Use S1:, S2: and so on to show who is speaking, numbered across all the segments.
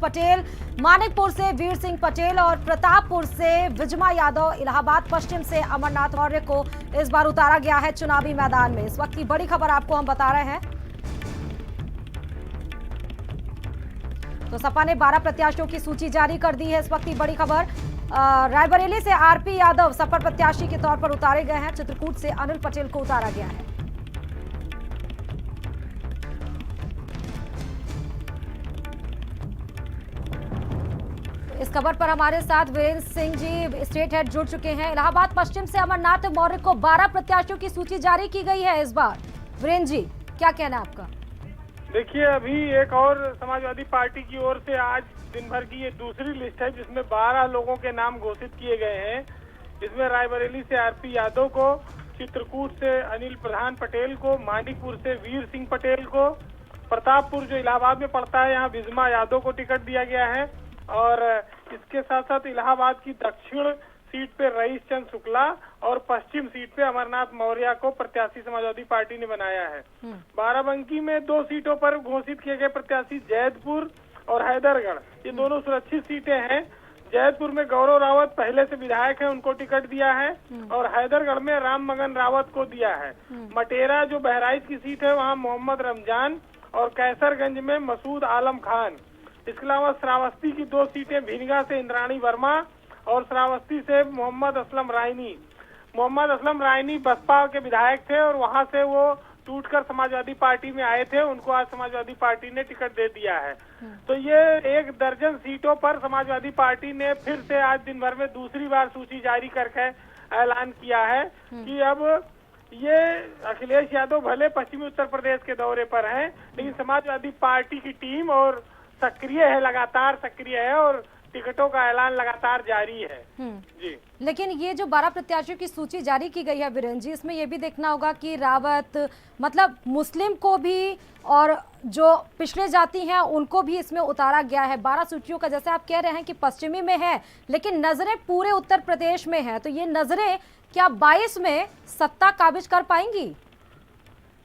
S1: पटेल, मानिकपुर से वीर सिंह पटेल और प्रतापपुर से विजमा यादव, इलाहाबाद पश्चिम से अमरनाथ मौर्य को इस बार उतारा गया है चुनावी मैदान में। इस वक्त की बड़ी खबर आपको हम बता रहे हैं। तो सपा ने 12 प्रत्याशियों की सूची जारी कर दी है। इस वक्त की बड़ी खबर, रायबरेली से आरपी यादव सपा प्रत्याशी के तौर पर उतारे गए हैं। चित्रकूट से अनिल पटेल को उतारा गया है। इस खबर पर हमारे साथ वीर सिंह जी स्टेट हेड जुड़ चुके हैं। इलाहाबाद पश्चिम से अमरनाथ मौर्य को 12 प्रत्याशियों की सूची जारी की गई है इस बार। वीरेंद्र जी, क्या कहना है आपका?
S2: देखिए, अभी एक और समाजवादी पार्टी की ओर से आज दिन भर की ये दूसरी लिस्ट है जिसमें 12 लोगों के नाम घोषित किए गए हैं। इसमें रायबरेली से आरपी यादव को, चित्रकूट से अनिल प्रधान पटेल को, मानिकपुर से वीर सिंह पटेल को, प्रतापपुर जो इलाहाबाद में पड़ता है यहाँ विजमा यादव को टिकट दिया गया है और इसके साथ साथ इलाहाबाद की दक्षिण सीट पे रईस चंद शुक्ला और पश्चिम सीट पे अमरनाथ मौर्य को प्रत्याशी समाजवादी पार्टी ने बनाया है। बाराबंकी में 2 सीटों पर घोषित किए गए प्रत्याशी जैदपुर और हैदरगढ़, ये दोनों सुरक्षित सीटें हैं। जैदपुर में गौरव रावत पहले से विधायक हैं, उनको टिकट दिया है और हैदरगढ़ में राम मगन रावत को दिया है। मटेरा जो बहराइच की सीट है वहाँ मोहम्मद रमजान और कैसरगंज में मसूद आलम खान। इसके अलावा श्रावस्ती की 2 सीटें भिनगा से इंद्राणी वर्मा और श्रावस्ती से मोहम्मद असलम रायनी। मोहम्मद असलम रायनी बसपा के विधायक थे और वहां से वो टूटकर समाजवादी पार्टी में आए थे, उनको आज समाजवादी पार्टी ने टिकट दे दिया है। तो ये 1 दर्जन सीटों पर समाजवादी पार्टी ने फिर से आज दिन भर में दूसरी बार सूची जारी करके ऐलान किया है कि अब ये अखिलेश यादव भले पश्चिमी उत्तर प्रदेश के दौरे पर हैं, लेकिन समाजवादी पार्टी की टीम और सक्रिय है, लगातार सक्रिय है और टिकटों का ऐलान लगातार जारी है। जी,
S1: लेकिन ये जो 12 प्रत्याशियों की सूची जारी की गई है वीरेंद्र जी, इसमें ये भी देखना होगा कि रावत मतलब मुस्लिम को भी और जो पिछड़े जाति हैं उनको भी इसमें उतारा गया है। 12 सूचियों का जैसे आप कह रहे हैं कि पश्चिमी में है, लेकिन नजरें पूरे उत्तर प्रदेश में है, तो ये नजरें क्या 22 में सत्ता काबिज कर पाएंगी?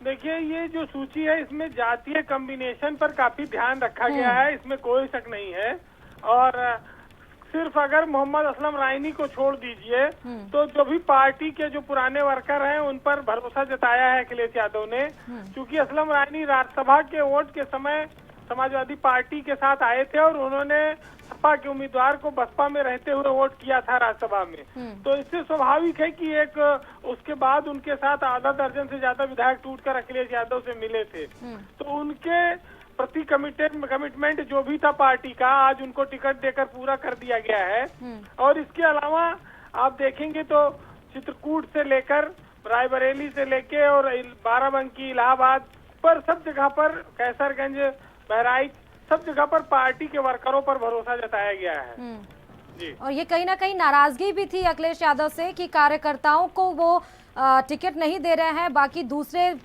S2: देखिए, ये जो सूची है इसमें जातीय कॉम्बिनेशन पर काफी ध्यान रखा गया है, इसमें कोई शक नहीं है। और सिर्फ अगर मोहम्मद असलम रायनी को छोड़ दीजिए तो जो भी पार्टी के जो पुराने वर्कर हैं उन पर भरोसा जताया है अखिलेश यादव ने, क्योंकि असलम रायनी राज्यसभा के वोट के समय समाजवादी पार्टी के साथ आए थे और उन्होंने सपा के उम्मीदवार को बसपा में रहते हुए वोट किया था राज्यसभा में। तो इससे स्वाभाविक है कि एक उसके बाद उनके साथ आधा दर्जन से ज्यादा विधायक टूटकर अखिलेश यादव से मिले थे, तो उनके प्रति कमिटमेंट जो भी था पार्टी का, आज उनको टिकट देकर पूरा कर दिया गया है। और इसके अलावा आप देखेंगे तो चित्रकूट से लेकर रायबरेली से लेके और बाराबंकी, इलाहाबाद पर सब जगह पर, कैसरगंज, बहराइच, सब जगह पर पार्टी के वर्करों पर भरोसा जताया गया है। जी, और
S1: ये कहीं ना कहीं नाराजगी भी थी अखिलेश यादव से कि कार्यकर्ताओं को वो टिकट नहीं दे रहे हैं, बाकी दूसरे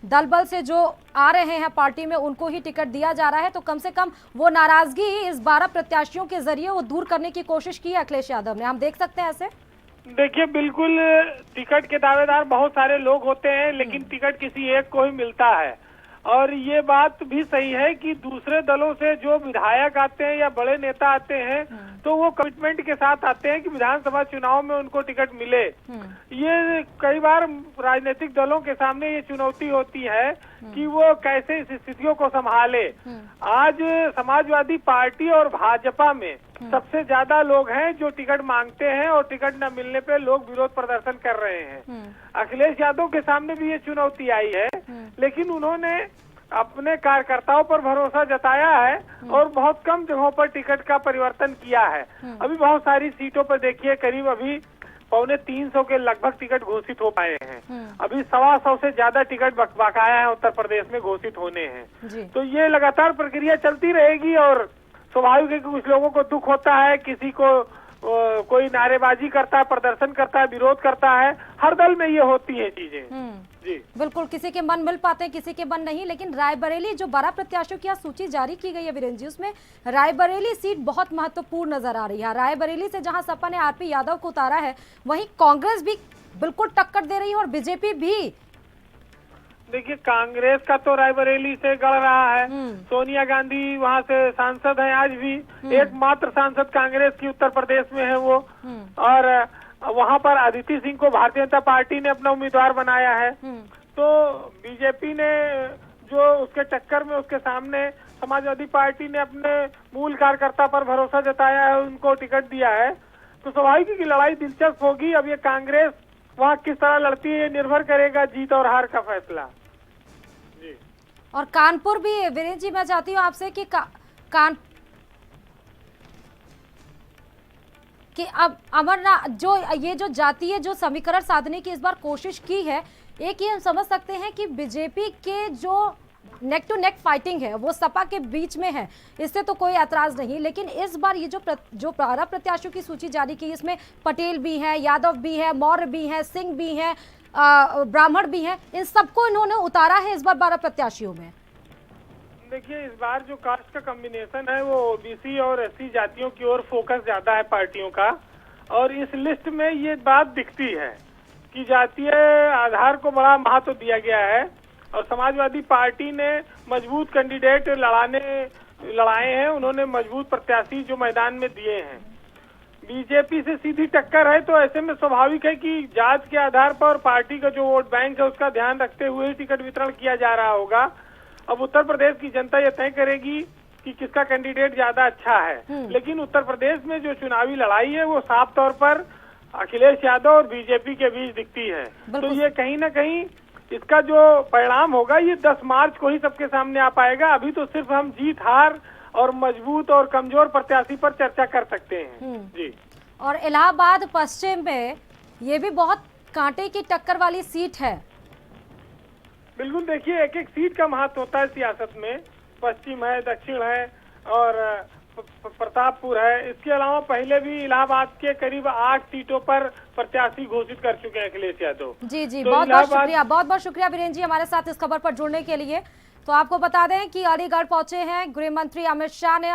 S1: दल बल से जो आ रहे हैं पार्टी में उनको ही टिकट दिया जा रहा है। तो कम से कम वो नाराजगी इस 12 प्रत्याशियों के जरिए वो दूर करने की कोशिश की है अखिलेश यादव ने, हम देख सकते हैं ऐसे।
S2: देखिए, बिल्कुल टिकट के दावेदार बहुत सारे लोग होते हैं, लेकिन टिकट किसी एक को ही मिलता है। और ये बात भी सही है कि दूसरे दलों से जो विधायक आते हैं या बड़े नेता आते हैं तो वो कमिटमेंट के साथ आते हैं कि विधानसभा चुनाव में उनको टिकट मिले। ये कई बार राजनीतिक दलों के सामने ये चुनौती होती है कि वो कैसे इस स्थितियों को संभाले। आज समाजवादी पार्टी और भाजपा में सबसे ज्यादा लोग हैं जो टिकट मांगते हैं और टिकट न मिलने पे लोग विरोध प्रदर्शन कर रहे हैं। अखिलेश यादव के सामने भी ये चुनौती आई है, लेकिन उन्होंने अपने कार्यकर्ताओं पर भरोसा जताया है और बहुत कम जगहों पर टिकट का परिवर्तन किया है। अभी बहुत सारी सीटों पर देखिए, करीब अभी 250 के लगभग टिकट घोषित हो पाए हैं। अभी 125 से ज्यादा टिकट बकाया है उत्तर प्रदेश में घोषित होने हैं। तो ये लगातार प्रक्रिया चलती रहेगी और स्वाभाविक है कि कुछ लोगों को दुख होता है, किसी को कोई नारेबाजी करता है, प्रदर्शन करता है, विरोध करता है, हर दल में ये होती है चीजें। जी,
S1: बिल्कुल, किसी के मन मिल पाते हैं, किसी के मन नहीं। लेकिन रायबरेली जो 12 प्रत्याशियों की सूची जारी की गई है वीरेंद्र जी, उसमें रायबरेली सीट बहुत महत्वपूर्ण नजर आ रही है। रायबरेली से जहां सपा ने आरपी यादव को उतारा है, वहीं कांग्रेस भी बिल्कुल टक्कर दे रही है और बीजेपी भी।
S2: देखिए, कांग्रेस का तो रायबरेली से गढ़ रहा है। सोनिया गांधी वहाँ से सांसद हैं आज भी, एकमात्र सांसद कांग्रेस की उत्तर प्रदेश में है वो। और वहाँ पर अदिति सिंह को भारतीय जनता पार्टी ने अपना उम्मीदवार बनाया है। तो बीजेपी ने जो उसके टक्कर में उसके सामने समाजवादी पार्टी ने अपने मूल कार्यकर्ता पर भरोसा जताया है, उनको टिकट दिया है। तो स्वाभाविक है कि लड़ाई दिलचस्प होगी। अब ये कांग्रेस वहाँ किस तरह लड़ती है, ये निर्भर करेगा जीत और हार का फैसला। जी।
S1: और कानपुर भी, वीरेंद्र जी मैं चाहती हूँ आपसे कि कि अब अमरनाथ जो ये जो जातीय जो समीकरण साधने की इस बार कोशिश की है, एक ही हम समझ सकते हैं कि बीजेपी के जो नेक टू नेक फाइटिंग है वो सपा के बीच में है, इससे तो कोई ऐतराज नहीं। लेकिन इस बार ये जो 12 प्रत्याशियों की सूची जारी की, इसमें पटेल भी हैं, यादव भी है, मौर्य भी हैं, सिंह भी हैं, ब्राह्मण भी हैं, इन सबको इन्होंने उतारा है इस बार 12 प्रत्याशियों में।
S2: देखिए, इस बार जो कास्ट का कॉम्बिनेशन है वो ओबीसी और एससी जातियों की ओर फोकस ज्यादा है पार्टियों का। और इस लिस्ट में ये बात दिखती है कि जातीय आधार को बड़ा महत्व दिया गया है और समाजवादी पार्टी ने मजबूत कैंडिडेट लड़ाए हैं। उन्होंने मजबूत प्रत्याशी जो मैदान में दिए हैं। बीजेपी से सीधी टक्कर है, तो ऐसे में स्वाभाविक है कि जात के आधार पर पार्टी का जो वोट बैंक है उसका ध्यान रखते हुए टिकट वितरण किया जा रहा होगा। अब उत्तर प्रदेश की जनता ये तय करेगी कि किसका कैंडिडेट ज्यादा अच्छा है। लेकिन उत्तर प्रदेश में जो चुनावी लड़ाई है वो साफ तौर पर अखिलेश यादव और बीजेपी के बीच दिखती है। तो ये कहीं ना कहीं इसका जो परिणाम होगा ये 10 मार्च को ही सबके सामने आ पाएगा। अभी तो सिर्फ हम जीत हार और मजबूत और कमजोर प्रत्याशी पर चर्चा कर सकते हैं। जी।
S1: और इलाहाबाद पश्चिम में ये भी बहुत कांटे की टक्कर वाली सीट है।
S2: बिल्कुल, देखिए, एक एक सीट का महत्व होता है सियासत में। पश्चिम है, दक्षिण है और प्रतापपुर है। इसके अलावा पहले भी इलाहाबाद के करीब 8 सीटों पर प्रत्याशी घोषित कर चुके हैं अखिलेश यादव।
S1: जी,
S2: तो
S1: बहुत बहुत शुक्रिया वीरेंद्र जी हमारे साथ इस खबर पर जुड़ने के लिए। तो आपको बता दें कि अलीगढ़ पहुंचे हैं गृह मंत्री अमित शाह ने